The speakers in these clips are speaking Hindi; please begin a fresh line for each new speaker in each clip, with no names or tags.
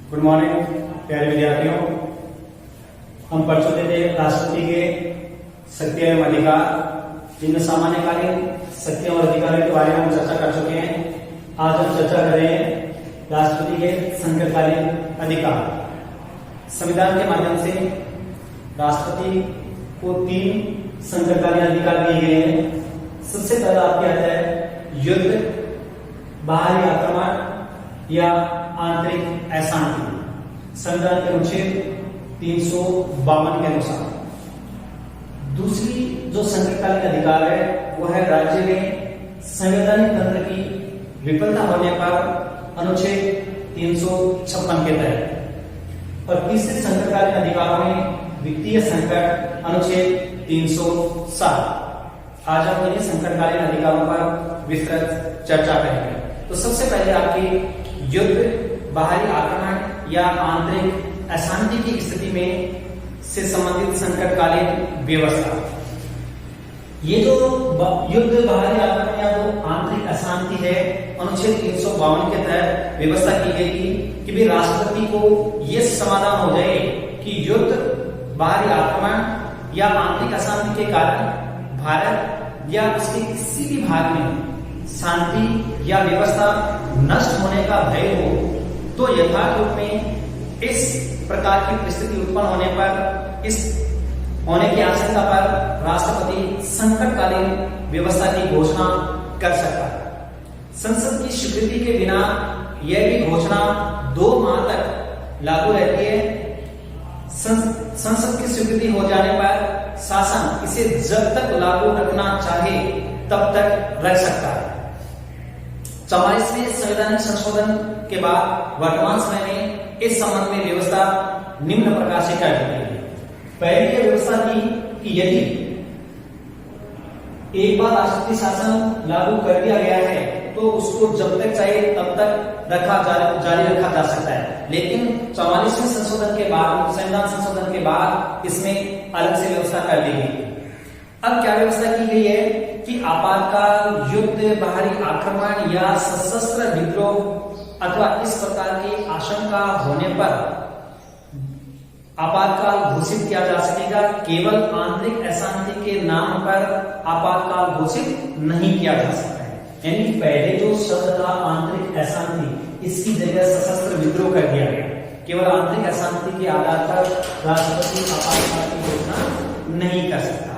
गुड मॉर्निंग प्यारे विद्यार्थियों। हम पढ़ चुके थे राष्ट्रपति के शक्ति एवं अधिकार, जिनमें सामान्यकालीन शक्तियों और अधिकारों के बारे में हम चर्चा कर चुके हैं। आज हम चर्चा कर रहे हैं राष्ट्रपति के संकटकालीन अधिकार। संविधान के माध्यम से राष्ट्रपति को 3 संकटकालीन अधिकार दिए गए हैं। सबसे पहला आपके आता है युद्ध, बाहरी आक्रमण या आंतरिक अशांति, संविधान के अनुच्छेद 352 के अनुसार। दूसरी जो संकटकालीन अधिकार है वो है राज्य में संवैधानिक तंत्र की विफलता होने पर अनुच्छेद 356 के तहत। और तीसरे संकटकालीन अधिकारों में वित्तीय संकट अनुच्छेद 307। आज हम इन्हीं संकटकालीन अधिकारों पर विस्तृत चर्चा करेंगे। तो सबसे पहले आपकी युद्ध, बाहरी आक्रमण या आंतरिक अशांति की स्थिति में से संबंधित संकटकालीन व्यवस्था। ये जो युद्ध, बाहरी आक्रमण या जो आंतरिक अशांति है, अनुच्छेद 352 के तहत व्यवस्था की गई थी कि भी राष्ट्रपति को यह समाधान हो जाए कि युद्ध, बाहरी आक्रमण या आंतरिक अशांति के कारण भारत या उसके किसी भी भाग में शांति या व्यवस्था नष्ट होने का भय हो, तो यथार्थ रूप में इस प्रकार की परिस्थिति उत्पन्न होने पर, इस होने की आशंका पर राष्ट्रपति संकटकालीन व्यवस्था की घोषणा कर सकता है। संसद की स्वीकृति के बिना यह भी घोषणा 2 माह तक लागू रहती है। संसद की स्वीकृति हो जाने पर शासन इसे जब तक लागू रखना चाहे तब तक रख सकता है। 44वें संवैधानिक संशोधन के बाद वर्तमान समय में इस संबंध में व्यवस्था निम्न प्रकार से कर दी गई है। पहली व्यवस्था थी कि यदि एक बार राष्ट्रपति शासन लागू कर दिया गया है तो उसको जब तक चाहे तब तक जारी रखा जा सकता है। लेकिन 44वें संशोधन के बाद, संविधान संशोधन के बाद इसमें अलग से व्यवस्था कर दी गई। अब क्या व्यवस्था की गई है कि आपातकाल, युद्ध, बाहरी आक्रमण या सशस्त्र विद्रोह अथवा इस प्रकार की आशंका होने पर आपातकाल घोषित किया जा सकेगा। केवल आंतरिक अशांति के नाम पर आपातकाल घोषित नहीं किया जा सकता है। यानी पहले जो शब्द था आंतरिक अशांति, इसकी जगह सशस्त्र विद्रोह कर दिया गया। केवल आंतरिक अशांति के आधार पर राष्ट्रपति आपातकाल की घोषणा नहीं कर सकता है।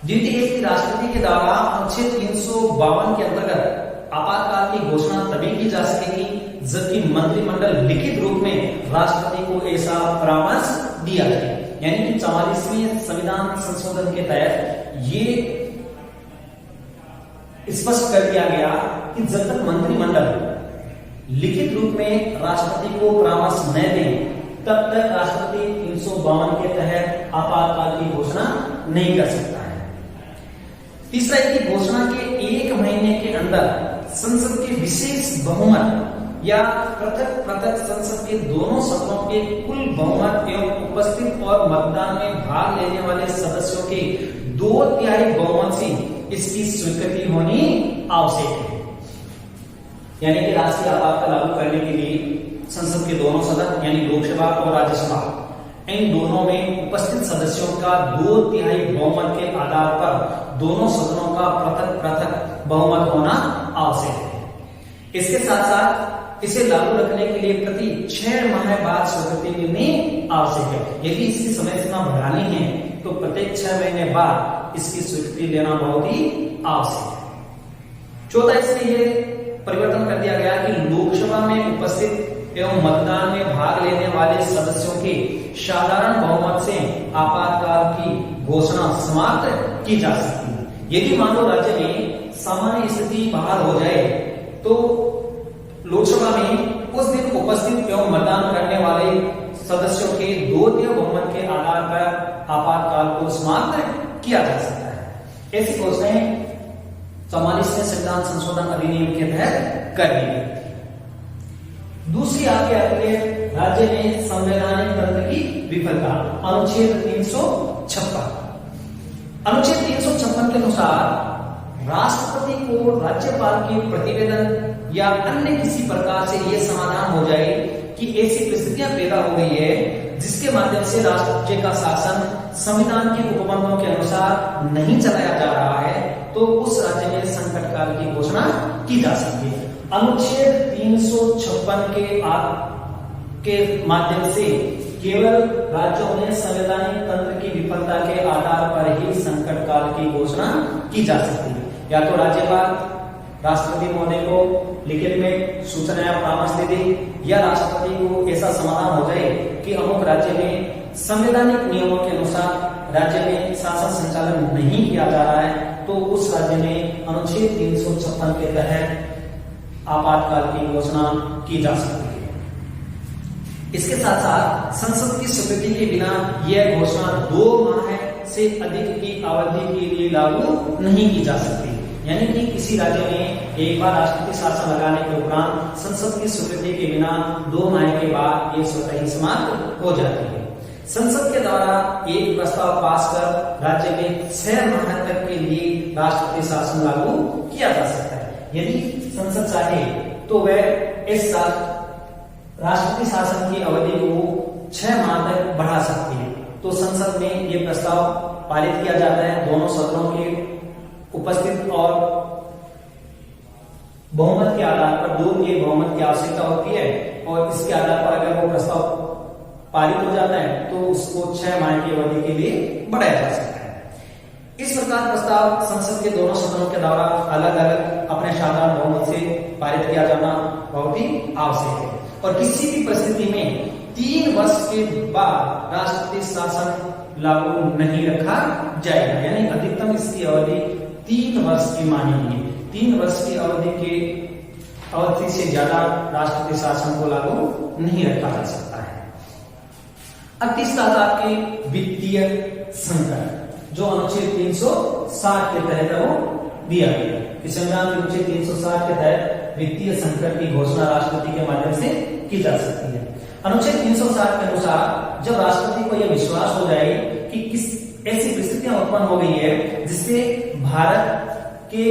द्वितीय की राष्ट्रपति के द्वारा अनुच्छेद 352 के अंतर्गत आपातकाल की घोषणा तभी की जा सकेगी जबकि मंत्रिमंडल लिखित रूप में राष्ट्रपति को ऐसा परामर्श दिया जाए। यानी कि 44वें संविधान संशोधन के तहत ये स्पष्ट कर दिया गया कि जब तक मंत्रिमंडल लिखित रूप में राष्ट्रपति को परामर्श न दे तब तक राष्ट्रपति 352 के तहत आपातकाल की घोषणा नहीं कर सकता है। तीसरा, की घोषणा के 1 महीने के अंदर संसद के विशेष बहुमत या पृथक संसद के दोनों सदनों के कुल बहुमत एवं उपस्थित और मतदान में भाग लेने वाले सदस्यों के 2/3 बहुमत से इसकी स्वीकृति होनी आवश्यक है। यानी कि राष्ट्रीय आपातकाल लागू करने के लिए संसद के दोनों सदन यानी लोकसभा और राज्यसभा, इन दोनों में उपस्थित सदस्यों का 2/3 बहुमत के आधार पर दोनों सदनों का पृथक बहुमत होना आवश्यक है। इसके साथ साथ इसे लागू रखने के लिए प्रति 6 माह बाद स्वीकृति लेनी आवश्यक है। यदि इसकी समय सीमा बढ़ानी है तो प्रत्येक 6 महीने बाद इसकी स्वीकृति लेना बहुत ही आवश्यक है। चौथा, इसमें यह परिवर्तन कर दिया गया कि लोकसभा में उपस्थित एवं मतदान में भाग लेने वाले सदस्यों के साधारण बहुमत से आपातकाल की घोषणा समाप्त की जा सकती है। यदि मान लो राज्य में सामान्य स्थिति बहाल हो जाए तो लोकसभा में उस दिन उपस्थित एवं मतदान करने वाले सदस्यों के 2/3 बहुमत के आधार पर आपातकाल को समाप्त किया जा सकता है। ऐसी घोषणाएं 44वें संविधान संशोधन अधिनियम के तहत कर दी गई। दूसरी आपके आती है राज्य में संवैधानिक तंत्र की विफलता, अनुच्छेद 356। अनुच्छेद 356 के अनुसार राष्ट्रपति को राज्यपाल के प्रतिवेदन
या अन्य किसी प्रकार से ये समाधान हो जाए कि ऐसी परिस्थितियां पैदा हो गई है जिसके माध्यम से राज्य का शासन संविधान के उपबंधों के अनुसार नहीं चलाया जा रहा है, तो उस राज्य में संकट काल की घोषणा की जा सकती है। अनुच्छेद 356 के माध्यम से केवल राज्यों में संवैधानिक तंत्र की विफलता के आधार पर ही संकट काल की घोषणा की जा सकती है। या तो राज्यपाल राष्ट्रपति महोदय को लिखित में सूचना या परामर्श दे दे, या राष्ट्रपति को ऐसा समाधान हो जाए कि अमुक राज्य में संवैधानिक नियमों के अनुसार राज्य में शासन संचालन नहीं किया जा रहा है, तो उस राज्य में अनुच्छेद 356 के तहत आपातकाल की घोषणा की जा सकती है। इसके साथ साथ संसद की स्वीकृति के बिना यह घोषणा 2 माह से अधिक की अवधि के लिए लागू नहीं की जा सकती। यानी कि किसी राज्य में एक बार राष्ट्रपति शासन लगाने के उपरांत संसद की स्वीकृति के बिना 2 माह के बाद ये स्वतः ही समाप्त हो जाती है। संसद के द्वारा एक प्रस्ताव पास कर राज्य में 6 माह तक के लिए राष्ट्रपति शासन लागू किया जा सकता है। यदि संसद चाहे तो वह इस राष्ट्रपति शासन की अवधि को 6 माह तक बढ़ा सकती है। तो संसद में ये प्रस्ताव पारित किया जाता है, दोनों सदनों के उपस्थित और बहुमत के आधार पर 2 के बहुमत की आवश्यकता होती है, और इसके आधार पर अगर वो प्रस्ताव पारित हो जाता है तो उसको 6 माह की अवधि के लिए बढ़ाया जा सकता है। इस प्रकार प्रस्ताव संसद के दोनों सदनों के द्वारा अलग अलग अपने साधारण बहुमत से पारित किया जाना बहुत ही आवश्यक है। और किसी भी परिस्थिति में 3 वर्ष के बाद राष्ट्रपति शासन लागू नहीं रखा जाएगा, यानी अधिकतम इसकी अवधि 3 वर्ष की मानी गई। 3 वर्ष की अवधि से ज्यादा राष्ट्रपति शासन को लागू नहीं रखा जा सकता है। अब तीसरा आपके वित्तीय संकट, जो अनुच्छेद 360 के तहत वो दिया गया कि संविधान के अनुच्छेद 360 के तहत वित्तीय संकट की घोषणा राष्ट्रपति के माध्यम से की जा सकती है। अनुच्छेद 360 के अनुसार जब राष्ट्रपति को यह विश्वास हो जाए कि किस ऐसी परिस्थितियां उत्पन्न हो गई है जिससे भारत के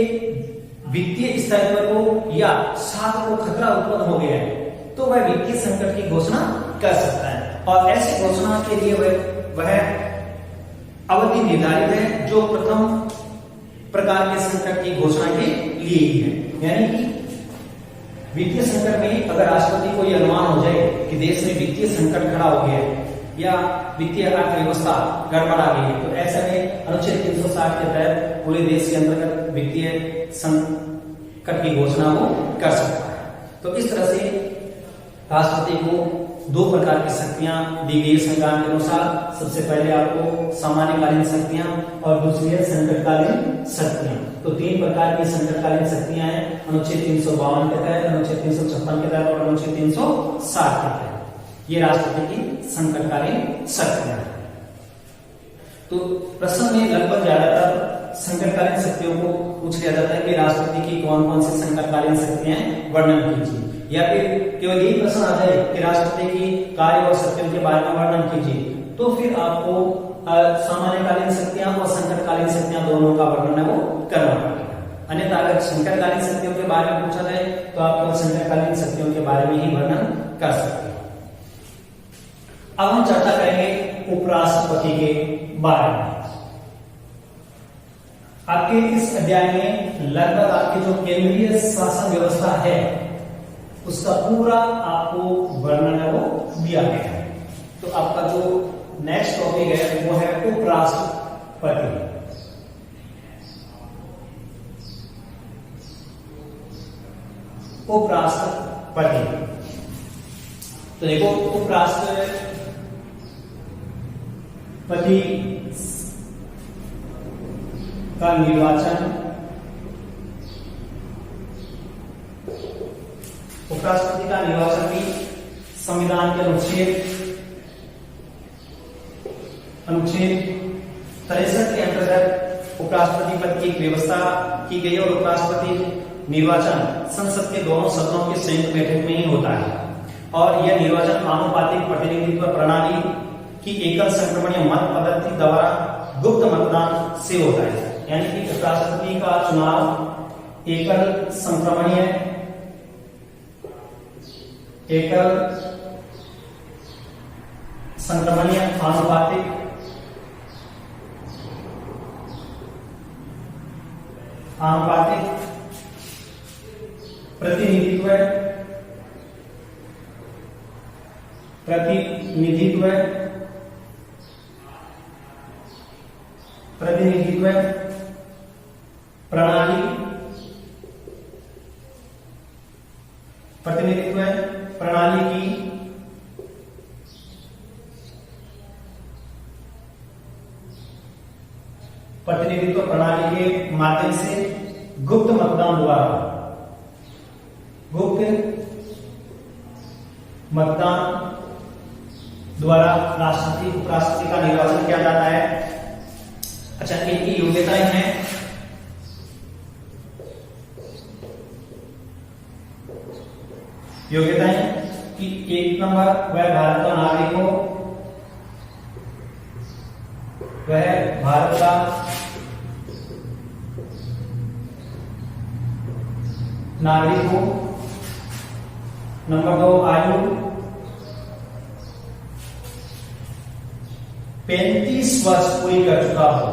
वित्तीय स्थायित्व को या साख को खतरा उत्पन्न हो गया है, तो वह वित्तीय संकट की घोषणा कर सकता है। और ऐसी घोषणा के लिए वह अवधि निर्धारित है जो प्रथम प्रकार के संकट की घोषणा के लिए ही है। यानी कि वित्तीय संकट में अगर राष्ट्रपति को यह अनुमान हो जाए कि देश में वित्तीय संकट खड़ा हो गया है या वित्तीय अर्थव्यवस्था गड़बड़ा गई है, तो ऐसे में अनुच्छेद 360 के तहत पूरे देश के अंतर्गत वित्तीय संकट की घोषणा वो कर सकता है। तो इस तरह से राष्ट्रपति को 2 प्रकार की शक्तियां दी गई संविधान के अनुसार। सबसे पहले आपको सामान्यकालीन शक्तियां और दूसरी है संकटकालीन शक्तियां। तो 3 प्रकार की संकटकालीन शक्तियां हैं, अनुच्छेद 352 के तहत, अनुच्छेद 356 के तहत और अनुच्छेद 360 के तहत। ये राष्ट्रपति की संकटकालीन शक्तियां हैं। तो प्रश्न में लगभग ज्यादातर संकटकालीन शक्तियों को पूछ लिया जाता है कि राष्ट्रपति की कौन कौन सी संकटकालीन शक्तियां वर्णन कीजिए, या फिर केवल यही प्रश्न आ जाए कि राष्ट्रपति की कार्य और शक्तियों के बारे में वर्णन कीजिए, तो फिर आपको सामान्यकालीन शक्तियां और संकटकालीन शक्तियां दोनों का वर्णन है वो करना पड़ेगा। अन्यथा अगर संकटकालीन शक्तियों के बारे में पूछा जाए तो आप केवल संकटकालीन शक्तियों के बारे में ही वर्णन कर सकते हैं। अब हम चर्चा करेंगे उपराष्ट्रपति के बारे में। आपके इस अध्याय में लगभग आपकी जो केंद्रीय शासन व्यवस्था है उसका पूरा आपको वर्णन है वो दिया गया है। तो आपका जो नेक्स्ट टॉपिक है वो है उपराष्ट्रपति। उपराष्ट्रपति, तो देखो उपराष्ट्रपति का निर्वाचन, उपराष्ट्रपति का निर्वाचन भी संविधान के अनुच्छेद 63 के अंतर्गत उपराष्ट्रपति पद की एक व्यवस्था की गई और उपराष्ट्रपति निर्वाचन संसद के दोनों सदनों की संयुक्त बैठक में ही होता है। और यह निर्वाचन आनुपातिक प्रतिनिधित्व प्रणाली की एकल संक्रमणीय मत पद्धति द्वारा गुप्त मतदान से होता है। यानी कि उपराष्ट्रपति का चुनाव एकल संक्रमणीय
एकल संक्रमणीय आनुपातिक प्रतिनिधित्व प्रणाली की प्रतिनिधित्व प्रणाली के माध्यम से गुप्त मतदान द्वारा राष्ट्रपति उपराष्ट्रपति का निर्वाचन किया जाता है। अच्छा, इनकी योग्यताएं हैं। कि 1 नंबर, वह भारत का नागरिक हो, नंबर 2, आयु 35 वर्ष पूरी कर चुका हो,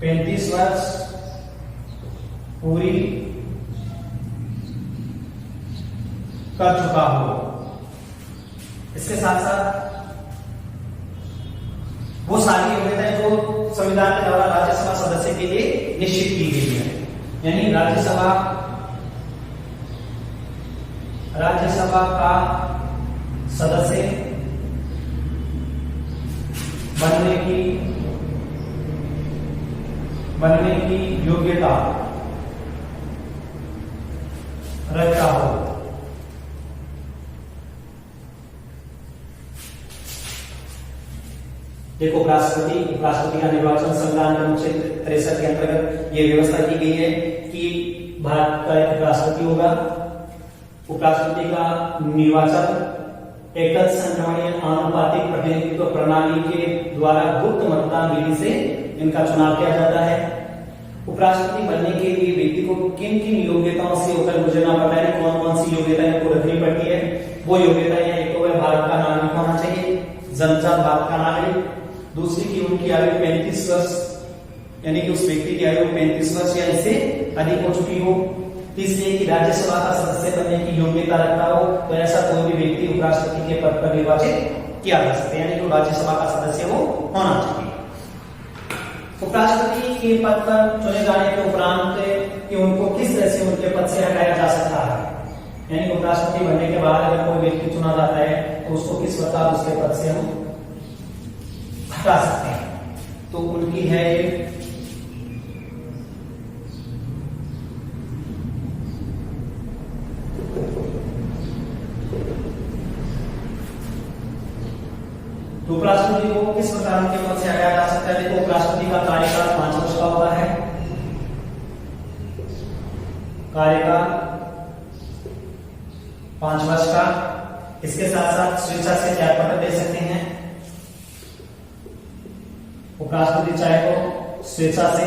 35 वर्ष पूरी कर चुका हो। इसके साथ साथ वो सारी योग्यताएं जो संविधान के द्वारा राज्यसभा सदस्य के लिए निश्चित की गई है, यानी राज्यसभा का सदस्य बनने की योग्यता रखता हो। देखो, उपराष्ट्रपति का निर्वाचन संविधान के अनुच्छेद 63 के अंतर्गत यह व्यवस्था की गई है कि भारत का एक उपराष्ट्रपति होगा। उपराष्ट्रपति का निर्वाचन एकल संक्रमणीय आनुपातिक प्रतिनिधित्व प्रणाली के द्वारा गुप्त मतदान विधि से इनका चुनाव किया जाता है। उपराष्ट्रपति बनने के लिए व्यक्ति को किन किन योग्यताओं से होकर गुजरना पड़ता है, कौन कौन सी योग्यताएं को रखनी पड़ती है, वो योग्यताएं एक तो वह भारत का नागरिक होना चाहिए, जन्मजात भारत का नागरिक। दूसरी की उनकी आयु 35 वर्ष, यानी कि उस व्यक्ति की आयु 35 वर्ष या इससे अधिक हो चुकी हो। तीसरी कि राज्यसभा का सदस्य बनने की योग्यता रखता हो, तो ऐसा कोई भी व्यक्ति उपराष्ट्रपति के पद पर निर्वाचित किया जा सकता है, यानी कि राज्यसभा का सदस्य वो होना चाहिए। उपराष्ट्रपति के पद पर चुने जाने के उपरांत कि उनको किस तरह से उनके पद से हटाया जा सकता है, यानी उपराष्ट्रपति बनने के बाद अगर कोई व्यक्ति चुना जाता है तो उसको किस प्रकार उसके पद से हम हटा सकते हैं। तो उनकी है उपराष्ट्रपति को किस प्रकार उनके पद से हटाया जा सकता है। देखो, उपराष्ट्रपति का कार्यकाल 5 वर्ष का होता है, कार्यकाल 5 वर्ष का। इसके साथ साथ स्वेच्छा से त्यागपत्र दे सकते हैं। उपराष्ट्रपति चाहे तो स्वेच्छा से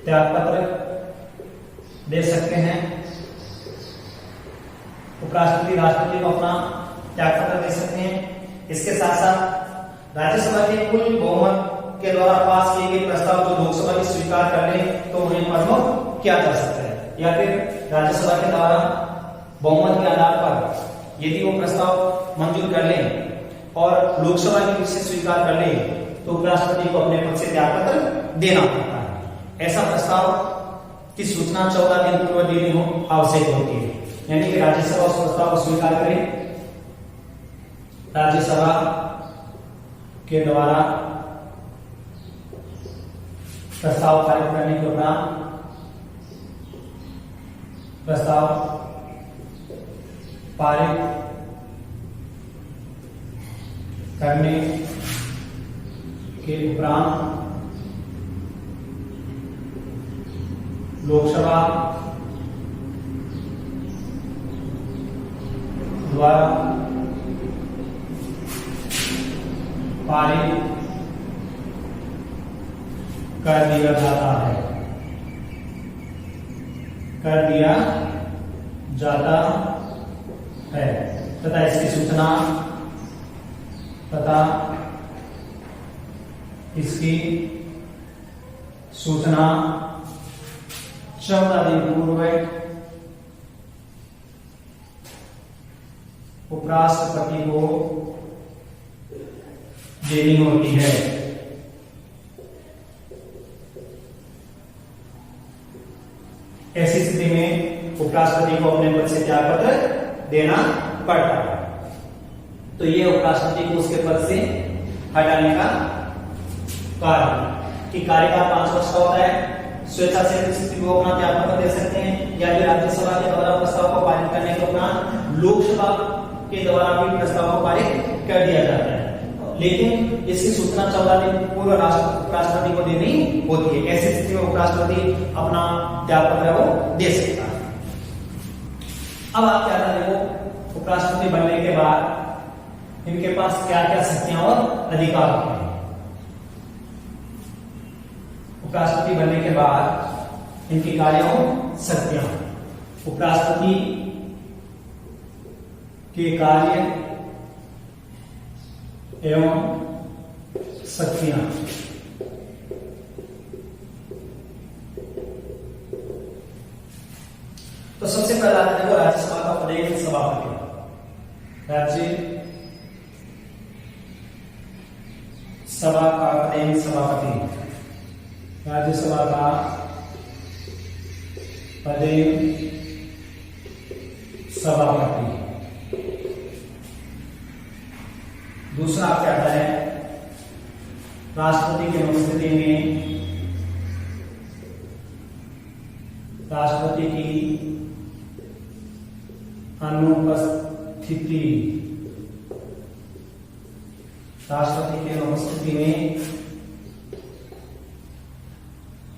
त्यागपत्र दे सकते हैं। उपराष्ट्रपति राष्ट्रपति को अपना त्यागपत्र दे सकते हैं। इसके साथ साथ राज्यसभा के कुल बहुमत के द्वारा पास किए गए प्रस्ताव जो लोकसभा की स्वीकार कर ले तो उन्हें प्रमोट किया जा सकता है, या फिर राज्यसभा के द्वारा बहुमत के आधार पर यदि वो प्रस्ताव मंजूर कर ले और लोकसभा की ओर से स्वीकार कर ले तो उपराष्ट्रपति को अपने पद से त्यागपत्र देना पड़ता है। ऐसा प्रस्ताव की सूचना 14 दिन पूर्व देनी हो आवश्यक होती है, यानी कि राज्यसभा उस प्रस्ताव को स्वीकार करे। राज्यसभा के द्वारा प्रस्ताव पारित करने के उपरांत प्रस्ताव पारित करने के उपरांत लोकसभा द्वारा पारित कर दिया जाता है। कर दिया जाता है तथा इसकी सूचना 14 दिन पूर्व उपराष्ट्रपति को देनी होती है। ऐसी स्थिति में उपराष्ट्रपति को अपने पद से त्याग पत्र देना पड़ता है। तो ये उपराष्ट्रपति को उसके पद से हटाने का कारण कि कार्यकाल 5 वर्ष का होता है। स्वेच्छा से किसी को अपना त्याग पत्र दे सकते हैं या फिर राज्यसभा के द्वारा प्रस्ताव को पारित करने के उपरांत लोकसभा के द्वारा भी प्रस्ताव को पारित कर दिया जाता है, लेकिन इसकी सूचना 14 दिन पूर्व उपराष्ट्रपति को देनी होती है। ऐसी स्थिति में उपराष्ट्रपति अपना त्याग पत्र वो दे सकता है। अब आप क्या देखो, उपराष्ट्रपति बनने के बाद इनके पास क्या क्या शक्तियां और अधिकार होते हैं। उपराष्ट्रपति बनने के बाद इनकी कार्य और शक्तियां, उपराष्ट्रपति के कार्य एवं शक्तियां। तो सबसे पहला आता है राज्यसभा का प्रदेश सभापति। राज्य सभा का प्रदेश सभापति, राज्यसभा का प्रदेश सभापति। दूसरा क्या आता है, राष्ट्रपति की अनुपस्थिति में राष्ट्रपति की अनुपस्थिति, राष्ट्रपति की अनुपस्थिति में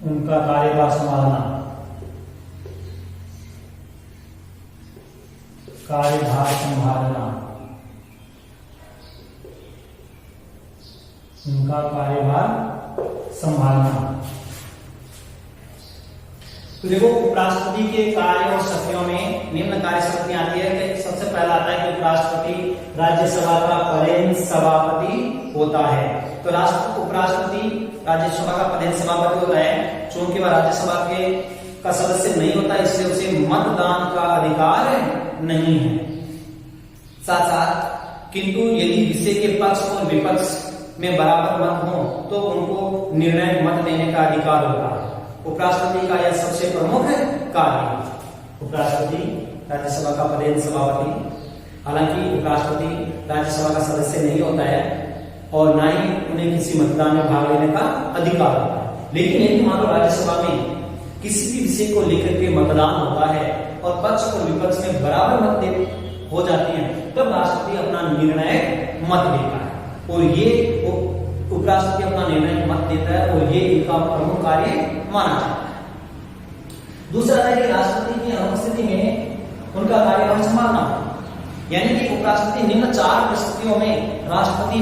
उनका कार्यभार संभालना, कार्यभार संभालना, उनका कार्यभार संभालना। तो देखो, उपराष्ट्रपति के कार्य और शक्तियों में निम्न कार्य शक्तियां आती है। सबसे पहला आता है कि उपराष्ट्रपति राज्यसभा का प्रदेश सभापति होता है। तो उपराष्ट्रपति राज्यसभा का प्रदेश सभापति होता है। चूंकि वह राज्यसभा के का सदस्य नहीं होता, इसलिए उसे मतदान का अधिकार नहीं है। साथ साथ किंतु यदि विषय के पक्ष और विपक्ष में बराबर मत हो तो उनको निर्णय मत देने का अधिकार होता है। उपराष्ट्रपति का यह सबसे प्रमुख कार्य। उपराष्ट्रपति राज्यसभा का प्रदेश सभापति, हालांकि उपराष्ट्रपति राज्यसभा का सदस्य नहीं होता है और ना ही उन्हें किसी मतदान में भाग लेने का अधिकार होता है। लेकिन यदि मान लो राज्यसभा में किसी भी विषय को लेकर के मतदान होता है और पक्ष और विपक्ष में बराबर मत हो जाती हैं, तब राष्ट्रपति अपना निर्णय मत देता है और ये उपराष्ट्रपति अपना निर्णय मत देता है और ये इनका प्रमुख कार्य माना जाता है। दूसरा है कि राष्ट्रपति की अनुपस्थिति में उनका कार्यभार संभालना, यानी कि उपराष्ट्रपति निम्न 4 परिस्थितियों में राष्ट्रपति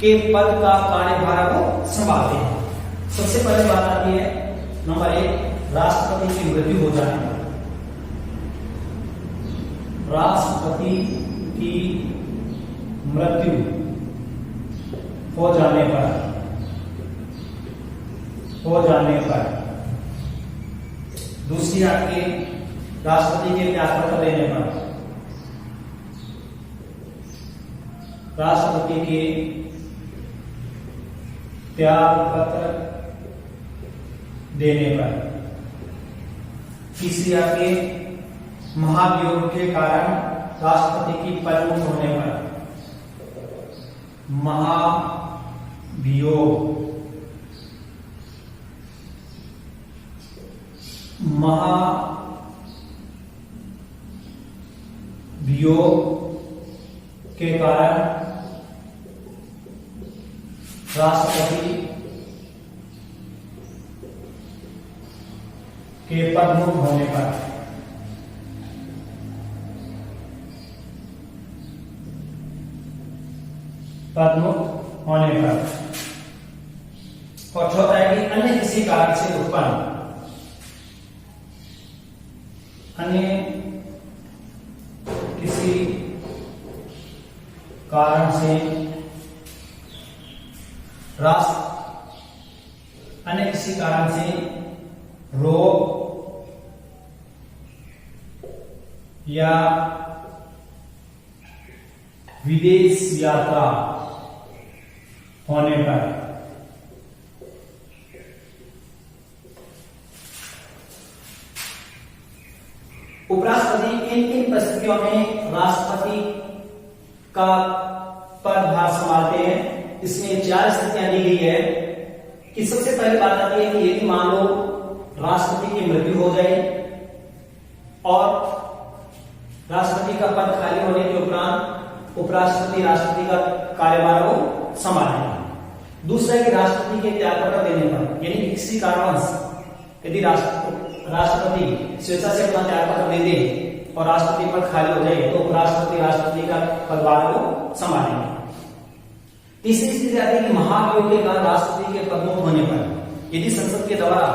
के पद का कार्यभार को संभालते हैं। सबसे पहले बात आती है नंबर 1, राष्ट्रपति की मृत्यु हो जाने पर। राष्ट्रपति की मृत्यु हो जाने पर दूसरी आपके राष्ट्रपति के त्याग पत्र देने पर, राष्ट्रपति के त्याग पत्र देने पर, तीसरी आपके महाभियोग के कारण राष्ट्रपति की पदमुक्त होने पर, महाभियोग के कारण राष्ट्रपति के पदमुक्त होने पर, और चौथा है कि अन्य किसी कारण से उत्पन्न अन्य किसी कारण से रोग या विदेश यात्रा होने पर
उपराष्ट्रपति किन किन परिस्थितियों में राष्ट्रपति का पदभार संभालते हैं, इसमें 4 स्थितियां दी गई है कि सबसे पहली बात आती है कि यदि मान लो राष्ट्रपति की मृत्यु हो जाए और राष्ट्रपति का पद खाली होने के उपरांत उपराष्ट्रपति राष्ट्रपति का कार्यभार को संभालेंगे। दूसरा है कि राष्ट्रपति के त्यागपत्र देने पर, यानी कि किसी कारणवश यदि राष्ट्रपति स्वेच्छा से अपना त्यागपत्र दे दे और राष्ट्रपति पद खाली हो जाए तो उपराष्ट्रपति राष्ट्रपति का पदभार को संभालेंगे। तीसरी स्थिति आती है कि महाभियोग के कारण राष्ट्रपति के पदमुक्त होने पर यदि संसद के द्वारा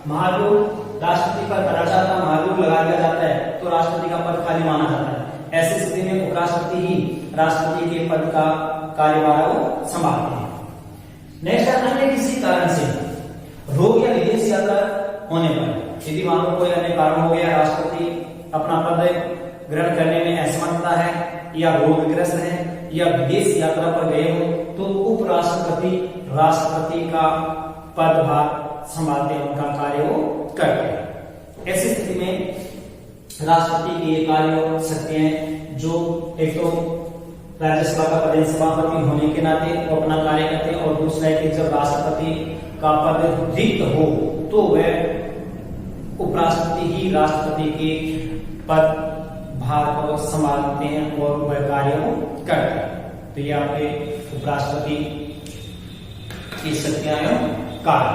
महाभियोग राष्ट्रपति पर कराचार का महाभियोग लगा दिया जाता है तो राष्ट्रपति का पद खाली माना जाता है। ऐसी स्थिति में उपराष्ट्रपति ही राष्ट्रपति के पद का कार्यभार को संभालते हैं। नेक्स्ट अन्य किसी कारण से रोग या विदेश यात्रा होने पर यदि मान लो कोई अन्य कारण हो गया, राष्ट्रपति अपना पद ग्रहण करने में असमर्थता है या रोगग्रस्त है या विदेश यात्रा पर गए हो तो उपराष्ट्रपति राष्ट्रपति का पदभार संभालते हैं, उनका कार्य वो करते हैं। ऐसी स्थिति में राष्ट्रपति के ये कार्य हो सकते हैं जो एक तो राज्यसभा का प्रदेश सभापति होने के नाते वो अपना कार्य करते हैं और दूसरा है कि जब राष्ट्रपति का पद रिक्त हो तो वह उपराष्ट्रपति ही राष्ट्रपति के पद भार को संभालते हैं और वह कार्य को करते हैं। तो ये आपके उपराष्ट्रपति की शक्तियां कार्य।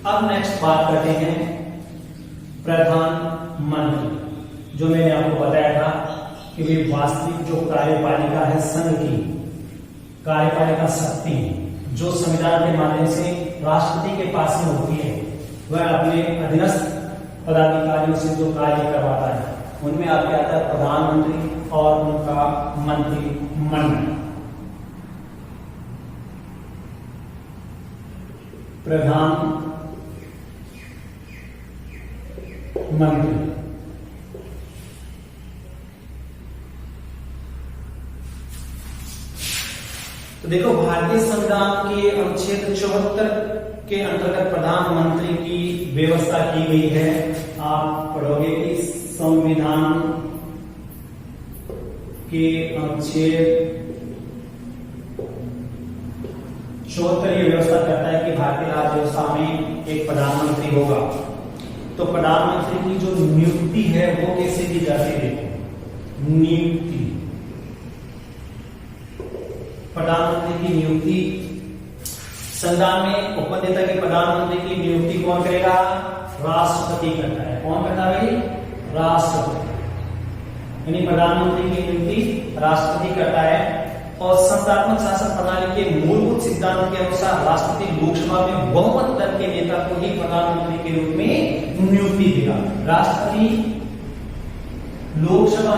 अब नेक्स्ट बात करते हैं प्रधानमंत्री, जो मैंने आपको बताया था कि वे वास्तविक जो कार्यपालिका है संघ की कार्यपालिका शक्ति जो संविधान के माध्यम से राष्ट्रपति के पास में होती है, वह अपने अधीनस्थ पदाधिकारियों से जो कार्य करवाता है उनमें आपके आता है प्रधानमंत्री और उनका मंत्रिमंडल। प्रधानमंत्री तो देखो भारतीय संविधान के अनुच्छेद 74 के अंतर्गत प्रधानमंत्री की व्यवस्था की गई है। आप पढ़ोगे कि संविधान के अनुच्छेद 74 ये व्यवस्था करता है कि भारतीय राज्य व्यवस्था में एक प्रधानमंत्री होगा। तो प्रधानमंत्री की जो नियुक्ति है वो कैसे की जाती है? नियुक्ति, प्रधानमंत्री की नियुक्ति संविधान में उपपद देता है कि प्रधानमंत्री की नियुक्ति कौन करेगा? राष्ट्रपति करता है। कौन करता है भाई? राष्ट्रपति। यानी प्रधानमंत्री की नियुक्ति राष्ट्रपति करता है। और संस्थात्मक शासन प्रणाली के मूलभूत सिद्धांत के अनुसार राष्ट्रपति लोकसभा में बहुमत दल के नेता को ही प्रधानमंत्री के रूप में नियुक्ति देगा। राष्ट्रपति लोकसभा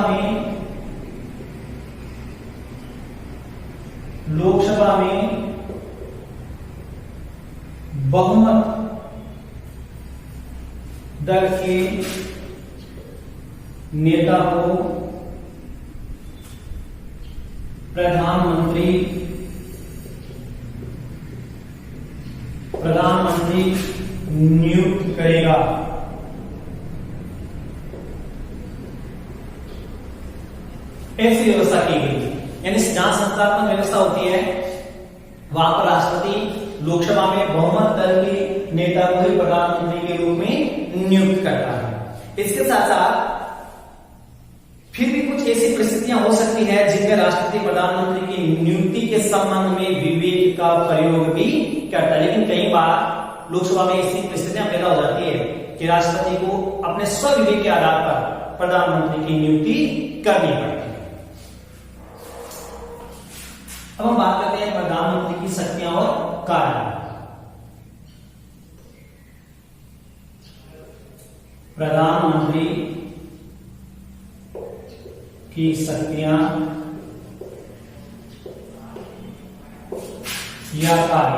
में बहुमत दल के नेता को प्रधानमंत्री नियुक्त करेगा। ऐसी व्यवस्था की गई। यानी जहां संस्थात्मक व्यवस्था होती है वहां पर राष्ट्रपति लोकसभा में बहुमत दल के नेता को ही प्रधानमंत्री के रूप में नियुक्त करता है। इसके साथ साथ फिर भी कुछ ऐसी परिस्थितियां हो सकती है जिनमें राष्ट्रपति प्रधानमंत्री की नियुक्ति के संबंध में विवेक का प्रयोग भी करता है। लेकिन कई बार लोकसभा में ऐसी परिस्थितियां पैदा हो जाती है कि राष्ट्रपति को अपने स्वविवेक के आधार पर प्रधानमंत्री की नियुक्ति करनी पड़ती है। अब हम बात करते हैं प्रधानमंत्री की शक्तियां और कार्य।
प्रधानमंत्री की शक्तियां या कार्य।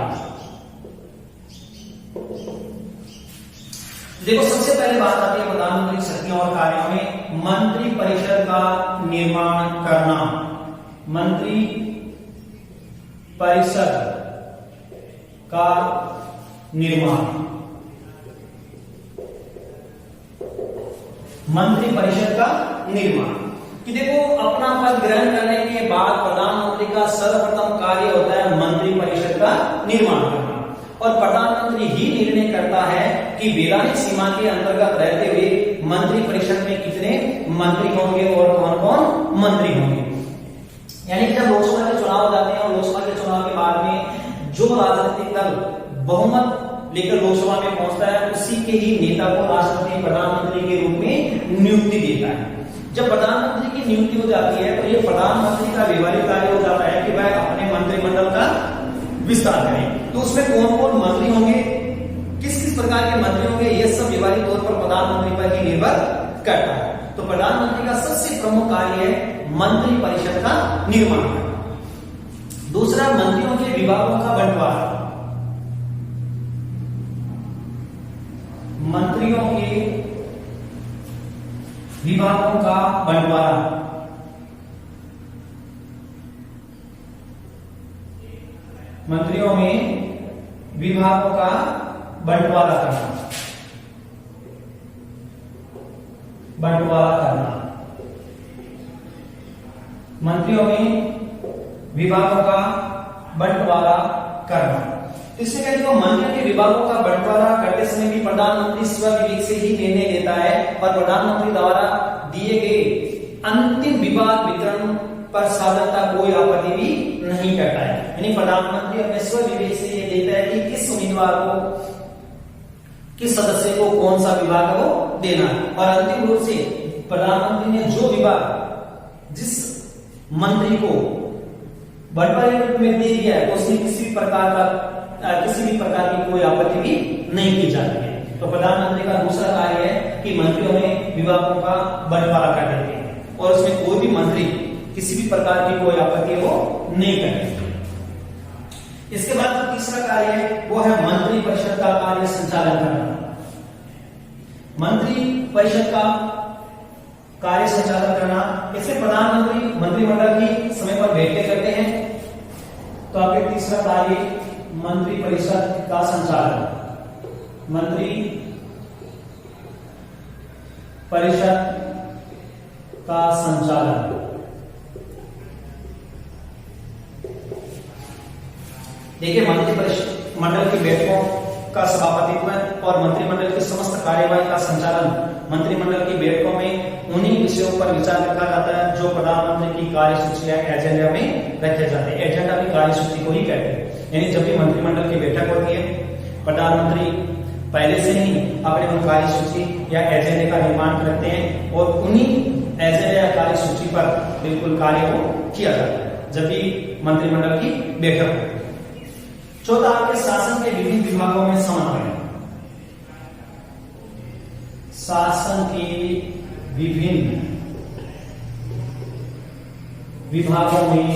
देखो, सबसे पहले बात आती है प्रधानमंत्री की शक्तियों और कार्यों में मंत्री परिषद का निर्माण करना। मंत्री परिषद का निर्माण, मंत्री परिषद का निर्माण कि देखो, अपना पद ग्रहण करने के बाद प्रधानमंत्री का सर्वप्रथम कार्य होता है मंत्री परिषद का निर्माण करना। और प्रधानमंत्री ही निर्णय करता है कि वैधानिक सीमा के अंतर्गत रहते हुए मंत्री परिषद में कितने मंत्री होंगे और कौन कौन मंत्री होंगे। यानी कि जब लोकसभा के चुनाव हो जाते हैं और लोकसभा के चुनाव के बाद में जो राजनीतिक दल बहुमत लेकर लोकसभा में पहुंचता है, उसी के ही नेता को राष्ट्रपति प्रधानमंत्री के रूप में नियुक्ति देता है। जब प्रधानमंत्री की नियुक्ति हो जाती है तो ये प्रधानमंत्री का व्यवहारिक कार्य हो जाता है कि वह अपने मंत्रिमंडल का विस्तार करें। तो उसमें कौन कौन मंत्री होंगे, किस किस प्रकार के मंत्री होंगे, यह सब व्यवहारिक तौर पर प्रधानमंत्री पर ही निर्भर करता है। तो प्रधानमंत्री का सबसे प्रमुख कार्य है मंत्री परिषद का निर्माण करना। दूसरा, मंत्रियों के विभागों का बंटवारा। मंत्रियों के विभागों का बंटवारा। मंत्रियों में विभागों का बंटवारा करना। बंटवारा करना, मंत्रियों में विभागों का बंटवारा करना। इसमें कहते हैं मंत्रियों के विभागों का बंटवारा करते समय भी प्रधानमंत्री स्वविवेक से ही निर्णय लेता है और प्रधानमंत्री द्वारा दिए गए अंतिम विभाग वितरण पर साधारणता कोई आपत्ति भी नहीं करता है। यानी प्रधानमंत्री अपने स्वविवेक से ये देखता है कि किस उम्मीदवार को, किस सदस्य को कौन सा विभाग वो देना है। और अंतिम रूप से प्रधानमंत्री ने जो विभाग जिस मंत्री को बंटवारे रूप में दे दिया है, उसमें किसी भी प्रकार की कोई आपत्ति भी नहीं की जाती है। तो प्रधानमंत्री का दूसरा कार्य है कि मंत्रियों में विभागों का बंटवारा कर देते हैं और उसमें कोई भी मंत्री किसी भी प्रकार की कोई आपत्ति वो नहीं करते। इसके बाद जो तीसरा कार्य है वो है मंत्री परिषद का कार्य संचालन करना। मंत्री परिषद का कार्य संचालन करना, इससे प्रधानमंत्री मंत्रिमंडल की समय पर बैठकें करते हैं। तो आपके तीसरा कार्य मंत्री परिषद का संचालन। मंत्री परिषद का संचालन। देखिए, मंत्रिमंडल की बैठकों का सभापतित्व और मंत्रिमंडल की समस्त कार्यवाही का संचालन मंत्रिमंडल की बैठकों में उन्हीं विषयों पर विचार रखा जाता है जो प्रधानमंत्री की कार्यसूची या एजेंडा में रखे जाते हैं। एजेंडा भी कार्यसूची को ही कहते हैं। यानी जब भी मंत्रिमंडल की बैठक होती है, प्रधानमंत्री पहले से ही अपने कार्यसूची या एजेंडे का निर्माण करते हैं और उन्हीं एजेंडे या कार्यसूची पर बिल्कुल कार्य को किया जाता है जब भी मंत्रिमंडल की बैठक होती है। चौथा, आपके शासन के विभिन्न विभागों में समन्वय। शासन के विभिन्न विभागों में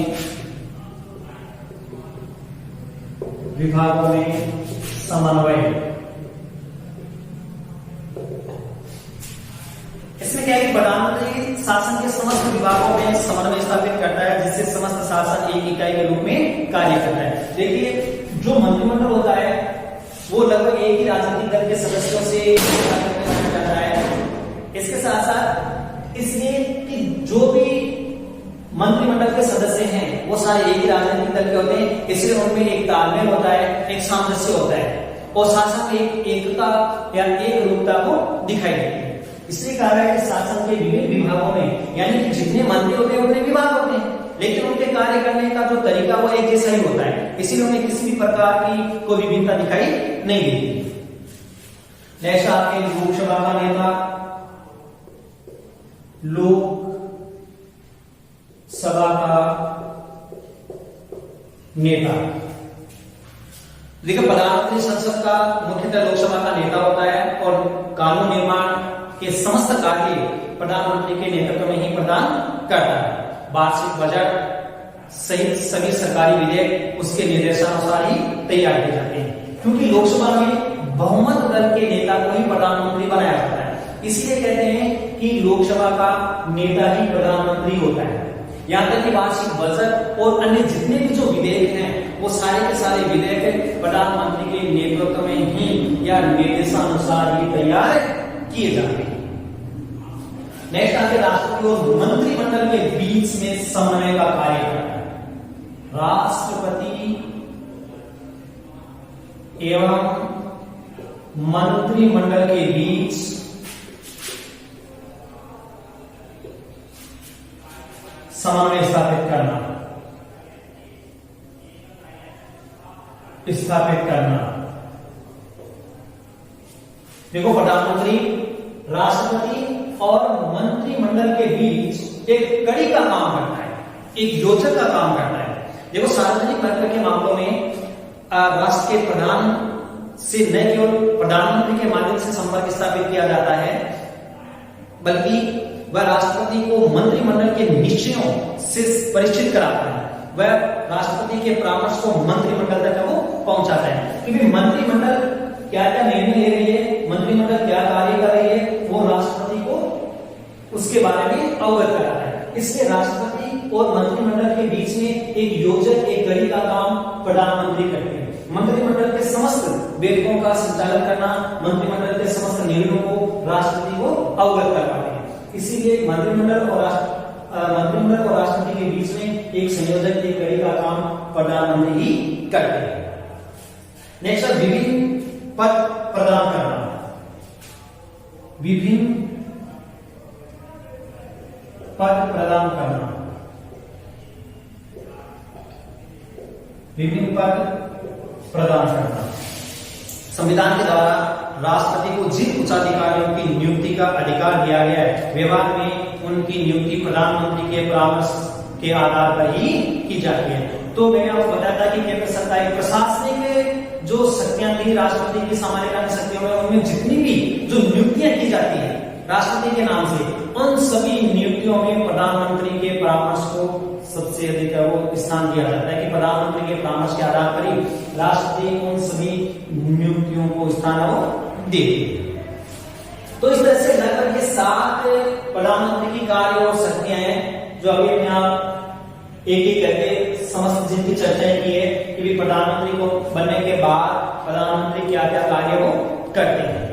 समन्वय। इसमें क्या है कि प्रधानमंत्री शासन के समस्त विभागों में समन्वय स्थापित करता है जिससे समस्त शासन एक इकाई के रूप में कार्य करता है। देखिए, जो मंत्रिमंडल होता है वो लगभग एक ही राजनीतिक दल के सदस्यों से करता है। इसके साथ साथ इसलिए कि जो भी मंत्रिमंडल के सदस्य हैं वो सारे एक ही राजनीतिक दल के होते हैं, इसलिए उनमें एक तालमेल होता है, एक सामंजस्य होता है और शासन में एक एकता या एक रूपता को दिखाई देती है। इसलिए कहा है कि शासन के विभिन्न विभागों में, यानी कि जितने मंत्री होते हैं उतने विभाग होते हैं, लेकिन उनके कार्य करने का जो तरीका वो एक जैसा ही होता है, इसीलिए उन्हें किसी भी प्रकार की कोई विभिन्नता दिखाई नहीं देती। जैसा आपके लोकसभा का नेता, लोकसभा का नेता, देखिए प्रधानमंत्री संसद का मुख्यतः लोकसभा का नेता होता है और कानून निर्माण के समस्त कार्य प्रधानमंत्री के नेतृत्व में ही प्रदान करता है। वार्षिक बजट सहित सभी सरकारी विधेयक उसके निर्देशानुसार ही तैयार किए जाते हैं, क्योंकि लोकसभा में बहुमत दल के नेता को ही प्रधानमंत्री बनाया जाता है। इसलिए कहते हैं कि लोकसभा का नेता ही प्रधानमंत्री होता है। यहाँ तक कि वार्षिक बजट और अन्य जितने भी जो विधेयक हैं वो सारे के सारे विधेयक प्रधानमंत्री के नेतृत्व में ही या निर्देशानुसार ही तैयार किए जाते हैं। नेक्स्ट आते राष्ट्रपति और मंत्रिमंडल के बीच में समन्वय का कार्य करता है। राष्ट्रपति एवं मंत्रिमंडल के बीच समन्वय स्थापित करना। देखो, प्रधानमंत्री, राष्ट्रपति और मंत्रिमंडल के बीच एक कड़ी का काम करता है, एक योजक का काम करता है। देखो, सार्वजनिक महत्व के मामलों में राष्ट्र के प्रधान से न केवल प्रधानमंत्री के माध्यम से संपर्क स्थापित किया जाता है, बल्कि वह राष्ट्रपति को मंत्रिमंडल के निश्चयों से परिचित कराता है। वह राष्ट्रपति के परामर्श को मंत्रिमंडल तक वो पहुंचाता है, क्योंकि मंत्रिमंडल क्या क्या निर्णय ले रही है, मंत्रिमंडल क्या कार्य कर रही है, वो राष्ट्रपति को उसके बारे में अवगत कराता है। इसलिए राष्ट्रपति और मंत्रिमंडल के बीच में एक योजक, एक कड़ी का काम प्रधानमंत्री करते हैं। मंत्रिमंडल के समस्त बैठकों का संचालन करना, मंत्रिमंडल के समस्त निर्णयों को राष्ट्रपति को अवगत करवाते हैं। इसीलिए मंत्रिमंडल और राष्ट्रपति के बीच में एक संयोजक, एक कड़ी का काम प्रधानमंत्री ही करते हैं। नेक्स्ट, विभिन्न पद प्रदान करना। विभिन्न पद प्रदान करना। विभिन्न पद प्रदान करना। संविधान के द्वारा राष्ट्रपति को जिन उच्चाधिकारियों की नियुक्ति का अधिकार दिया गया है, व्यवहार में उनकी नियुक्ति प्रधानमंत्री के परामर्श के आधार पर ही की जाती है। तो मैंने आपको बताया था कि केंद्र सरकार की प्रशासनिक जो शक्तियां थी राष्ट्रपति की सामान्य कानूनी शक्तियों में, उनमें जितनी भी जो नियुक्तियां की जाती है राष्ट्रपति के नाम से, उन सभी नियुक्तियों में प्रधानमंत्री के परामर्श को सबसे अधिक वो स्थान दिया जाता है कि प्रधानमंत्री के परामर्श के आधार पर ही राष्ट्रपति उन सभी नियुक्तियों को स्थान देते हैं। तो इस तरह से लगभग 7 प्रधानमंत्री की कार्य और शक्तियां हैं, जो अभी मैं आप एक एक करके समस्त जिनकी चर्चाएं की है कि प्रधानमंत्री को बनने के बाद प्रधानमंत्री क्या क्या कार्य वो करते हैं।